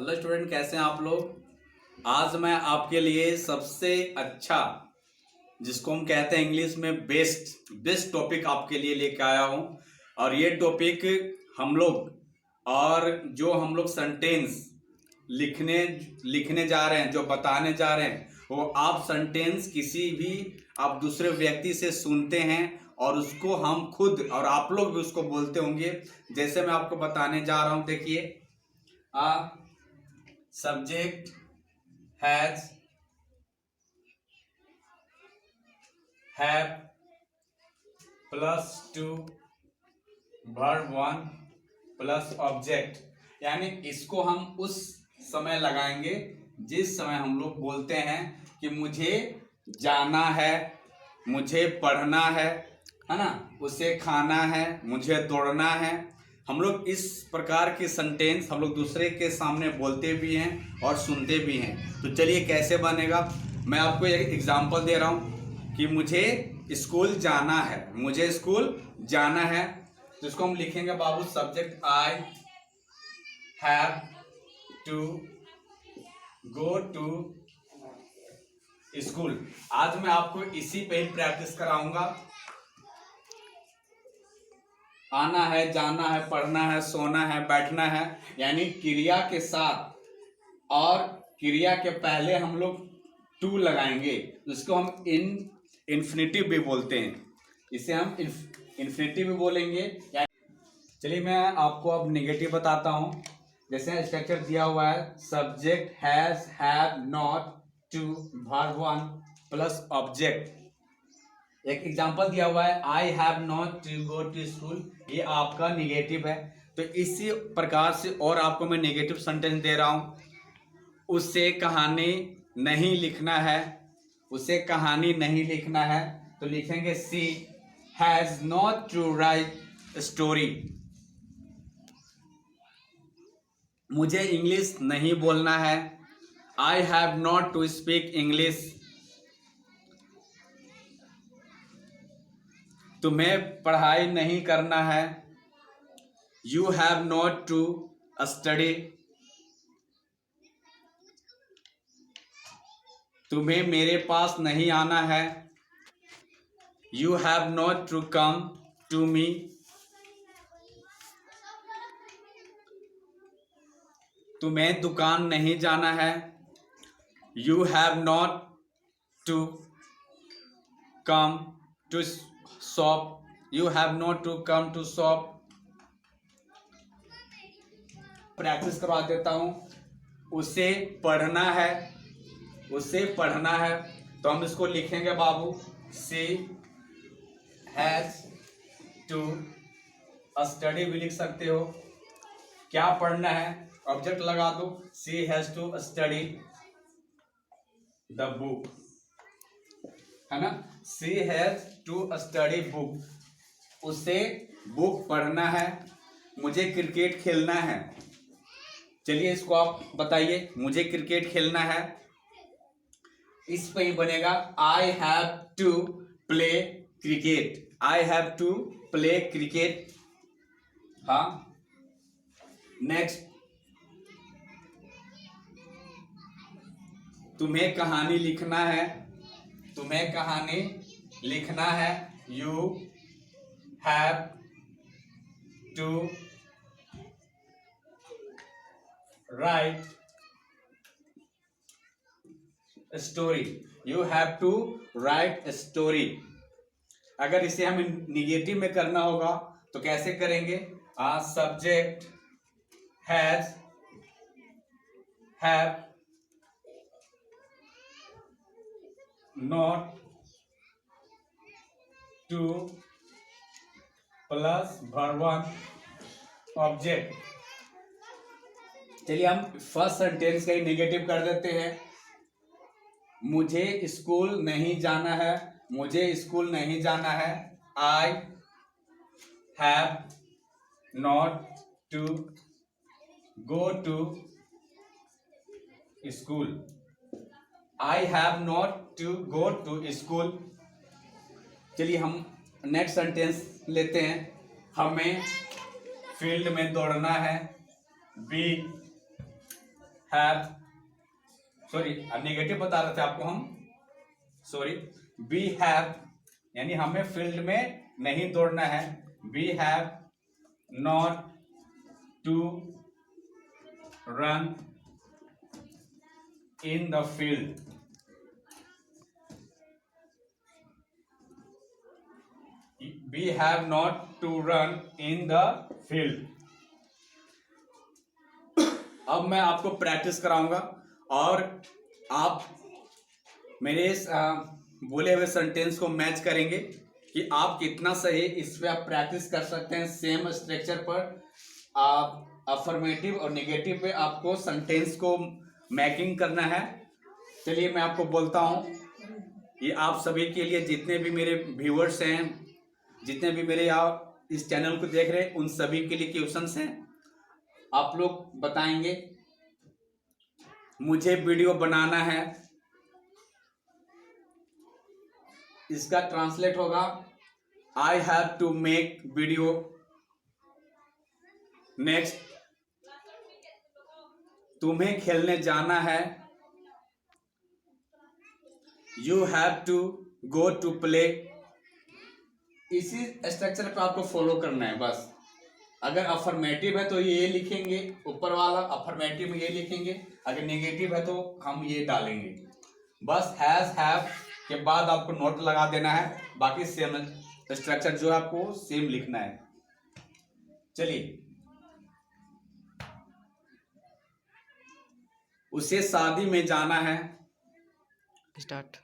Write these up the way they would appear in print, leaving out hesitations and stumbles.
Hello student, कैसे हैं आप लोग। आज मैं आपके लिए सबसे अच्छा, जिसको हम कहते हैं इंग्लिश में बेस्ट टॉपिक आपके लिए लेकर आया हूं। और ये टॉपिक हम लोग जो हम लोग सेंटेंस लिखने लिखने जा रहे हैं, जो बताने जा रहे हैं, वो आप सेंटेंस किसी भी आप दूसरे व्यक्ति से सुनते हैं और उसको हम खुद और आप लोग भी उसको बोलते होंगे। जैसे मैं आपको बताने जा रहा हूं, देखिए। Subject has have +2 verb 1 plus object, यानी इसको हम उस समय लगाएंगे जिस समय हम लोग बोलते हैं कि मुझे जाना है, मुझे पढ़ना है ना, उसे खाना है, मुझे दौड़ना है। हम लोग इस प्रकार के सेंटेंस हम लोग दूसरे के सामने बोलते भी हैं और सुनते भी हैं। तो चलिए कैसे बनेगा, मैं आपको एक एग्जांपल दे रहा हूं कि मुझे स्कूल जाना है, मुझे स्कूल जाना है। तो इसको हम लिखेंगे बाबू, subject I have to go to school. आज मैं आपको इसी पे ही प्रैक्टिस कराऊंगा। आना है, जाना है, पढ़ना है, सोना है, बैठना है, यानी क्रिया के साथ और क्रिया के पहले हम लोग टू लगाएंगे। इसको हम इन्फिनिटिव भी बोलते हैं, इसे हम इन्फिनिटिव भी बोलेंगे। चलिए मैं आपको अब नेगेटिव बताता हूं। जैसे स्ट्रक्चर दिया हुआ है, subject has, have, not, to, verb 1 plus object. एक एग्जांपल दिया हुआ है, I have not to go to school, ये आपका निगेटिव है। तो इसी प्रकार से और आपको मैं नेगेटिव सेंटेंस दे रहा हूं। उसे कहानी नहीं लिखना है, उसे कहानी नहीं लिखना है, तो लिखेंगे she has not to write story. मुझे इंग्लिश नहीं बोलना है, I have not to speak English. तुम्हें पढ़ाई नहीं करना है, you have not to study. तुम्हें मेरे पास नहीं आना है, you have not to come to me. तुम्हें दुकान नहीं जाना है, you have not to come to shop, you have not to come to shop. Practice करवा देता हूं। उसे पढ़ना है, उसे पढ़ना है, तो हम इसको लिखेंगे बाबू, सी हैज टू स्टडी भी लिख सकते हो। क्या पढ़ना है, ऑब्जेक्ट लगा दो, she has to study the book, है ना। She has to study book, उसे बुक पढ़ना है। मुझे क्रिकेट खेलना है, चलिए इसको आप बताइए, मुझे क्रिकेट खेलना है। इस पे ही बनेगा, I have to play cricket, I have to play cricket. हाँ, नेक्स्ट, तुम्हें कहानी लिखना है, तुम्हें कहानी लिखना है, you have to write story, you have to write story. अगर इसे हम निगेटिव में करना होगा तो कैसे करेंगे, subject has, have not two plus verb 1 object. चलिए हम फर्स्ट सेंटेंस का ही नेगेटिव कर देते हैं। मुझे स्कूल नहीं जाना है, मुझे स्कूल नहीं जाना है, I have not to go to school, I have not to go to school. चलिए हम नेक्स्ट सेंटेंस लेते हैं, हमें फील्ड में दौड़ना है, बी हैव, सॉरी नेगेटिव बता रहे थे आपको हम, सॉरी, वी हैव यानी हमें फील्ड में नहीं दौड़ना है, we have not to run in the field, we have not to run in the field. अब मैं आपको प्रैक्टिस कराऊंगा और आप मेरे इस बोले हुए सेंटेंस को मैच करेंगे कि आप कितना सही इस पे आप प्रैक्टिस कर सकते हैं। सेम स्ट्रक्चर पर आप अफर्मेटिव और नेगेटिव पे आपको सेंटेंस को मैचिंग करना है। चलिए मैं आपको बोलता हूँ, ये आप सभी के लिए, जितने भी मेरे व्यूअर्स हैं, जितने भी मेरे आप इस चैनल को देख रहे हैं, उन सभी के लिए क्वेश्चंस हैं। आप लोग बताएंगे, मुझे वीडियो बनाना है, इसका ट्रांसलेट होगा I have to make video. Next, तुम्हें खेलने जाना है, you have to go to play. इसी स्ट्रक्चर पे आपको फॉलो करना है बस। अगर अफर्मेटिव है तो ये लिखेंगे ऊपर वाला, अफर्मेटिव में ये लिखेंगे, अगर नेगेटिव है तो हम ये डालेंगे। बस हैज हैव के बाद आपको नोट लगा देना है, बाकी सेम स्ट्रक्चर जो है आपको सेम लिखना है। चलिए, उसे शादी में जाना है, स्टार्ट।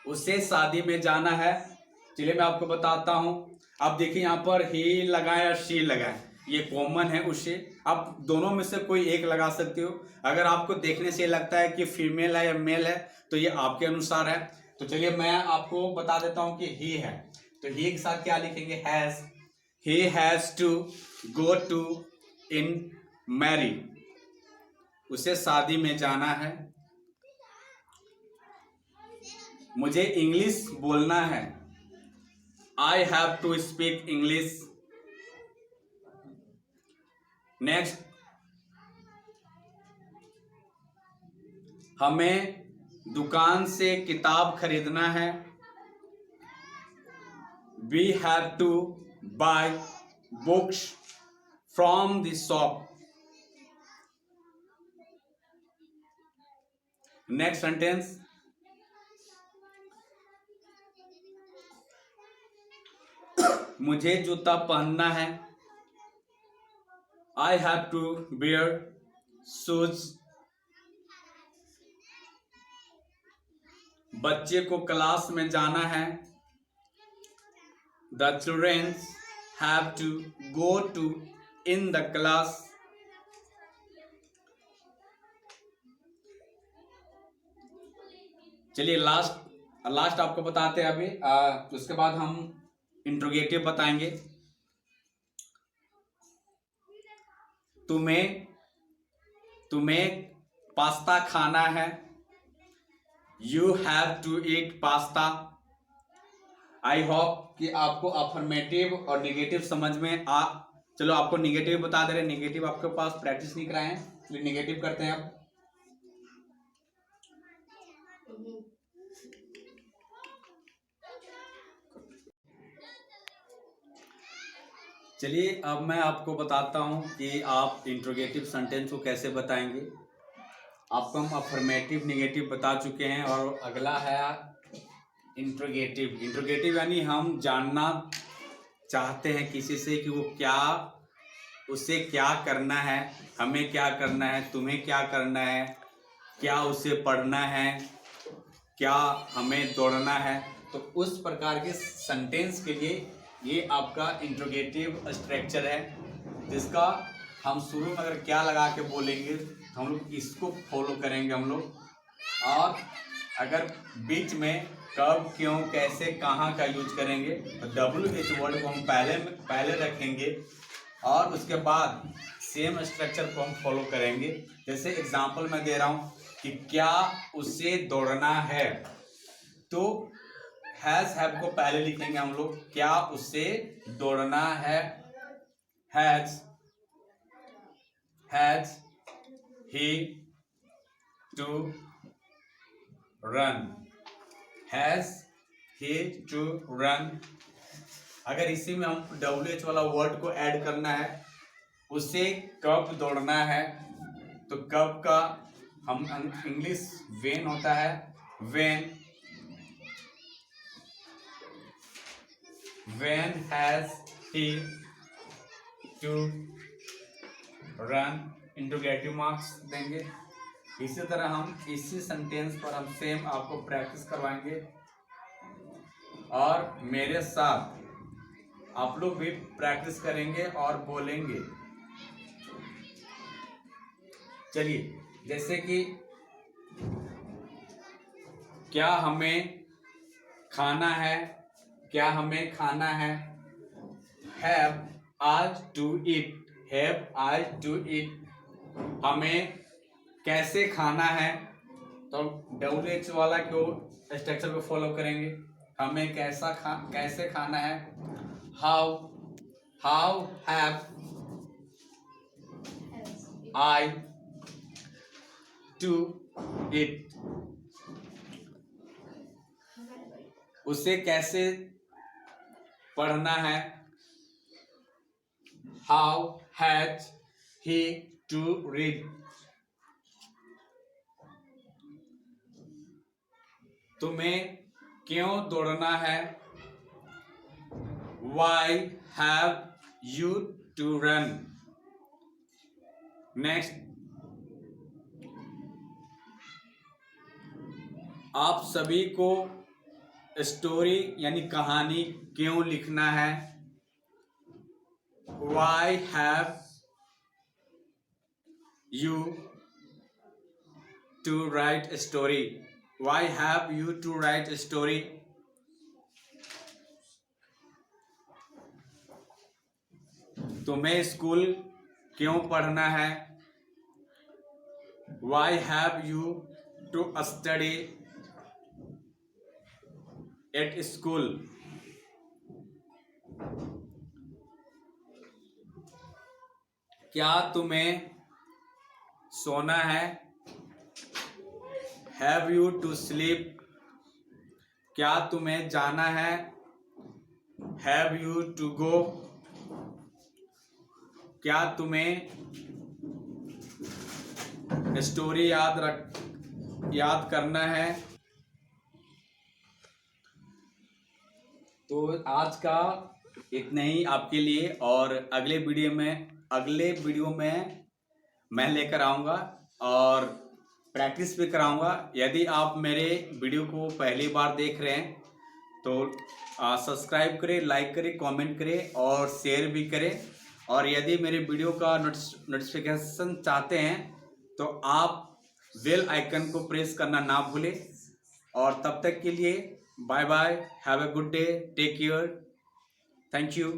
उसे शादी में जाना है। चलिए मैं आपको बताता हूं। अब देखिए यहाँ पर ही लगाए या शी लगाए, ये कॉमन है उसे। आप दोनों में से कोई एक लगा सकते हो। अगर आपको देखने से लगता है कि फीमेल है या मेल है तो ये आपके अनुसार है। तो चलिए मैं आपको बता देता हूं कि ही है, तो ही के साथ क्या लिखेंगे, has. He has to go to in marry, उसे शादी में जाना है। मुझे इंग्लिश बोलना है, I have to speak English. Next, हमें दुकान से किताब खरीदना है, we have to buy books from the shop. Next sentence, मुझे जूता पहनना है, I have to wear shoes. बच्चे को क्लास में जाना है, the children have to go to in the class. चलिए लास्ट आपको बताते हैं अभी, उसके बाद हम इंट्रोगेटिव बताएंगे। तुम्हें पास्ता खाना है, you have to eat pasta. I hope कि आपको अफर्मेटिव और नेगेटिव समझ में चलो आपको नेगेटिव बता दे रहे, नेगेटिव आपके पास प्रैक्टिस नहीं कराए हैं, इसलिए नेगेटिव करते हैं अब। चलिए अब मैं आपको बताता हूं कि आप इंट्रोगेटिव सेंटेंस को कैसे बताएंगे। आपको हम अफर्मेटिव नेगेटिव बता चुके हैं और अगला है इंट्रोगेटिव। इंट्रोगेटिव यानी हम जानना चाहते हैं किसी से कि वो क्या, उसे क्या करना है, हमें क्या करना है, तुम्हें क्या करना है, क्या उसे पढ़ना है, क्या हमें दौड़ना है। तो उस प्रकार के सेंटेंस के लिए ये आपका इंट्रोगेटिव स्ट्रक्चर है, जिसका हम शुरू में अगर क्या लगा के बोलेंगे तो हम लोग इसको फॉलो करेंगे हम लोग। और अगर बीच में कब, क्यों, कैसे, कहाँ का यूज करेंगे तो WH वर्ड को हम पहले रखेंगे और उसके बाद सेम स्ट्रक्चर को हम फॉलो करेंगे। जैसे एग्जांपल मैं दे रहा हूँ कि क्या उसे दौड़ना है, तो हैज हैव को पहले लिखेंगे हम लोग, क्या उसे दौड़ना है, has he to run, has he to run। अगर इसी में हम WH वाला वर्ड को ऐड करना है, उसे कब दौड़ना है, तो कब का हम इंग्लिश वेन होता है, when has he to run, interrogative marks देंगे। इसी तरह हम इसी सेंटेंस पर हम सेम आपको प्रैक्टिस करवाएंगे और मेरे साथ आप लोग भी प्रैक्टिस करेंगे और बोलेंगे। चलिए, जैसे कि क्या हमें खाना है, क्या हमें खाना है, have I to eat, have I to eat। हमें कैसे खाना है, तो WH वाला को स्ट्रक्चर को फॉलो करेंगे। हमें कैसे खाना है, how have I to eat। उसे कैसे पढ़ना है, how has he to read। तुम्हें क्यों दौड़ना है, why have you to run। Next, आप सभी को स्टोरी यानी कहानी क्यों लिखना है, why have you to write a story, why have you to write a story। तुम्हें स्कूल क्यों पढ़ना है, why have you to study at school। क्या तुम्हें सोना है, have you to sleep। क्या तुम्हें जाना है, have you to go। क्या तुम्हें स्टोरी याद करना है। तो आज का इतना ही आपके लिए, और अगले वीडियो में मैं लेकर आऊँगा और प्रैक्टिस भी कराऊँगा। यदि आप मेरे वीडियो को पहली बार देख रहे हैं तो सब्सक्राइब करें, लाइक करें, कमेंट करें और शेयर भी करें। और यदि मेरे वीडियो का नोटिफिकेशन चाहते हैं तो आप बेल आइकन को प्रेस करना ना भूलें। और तब तक के लिए bye bye, have a good day, take care, thank you.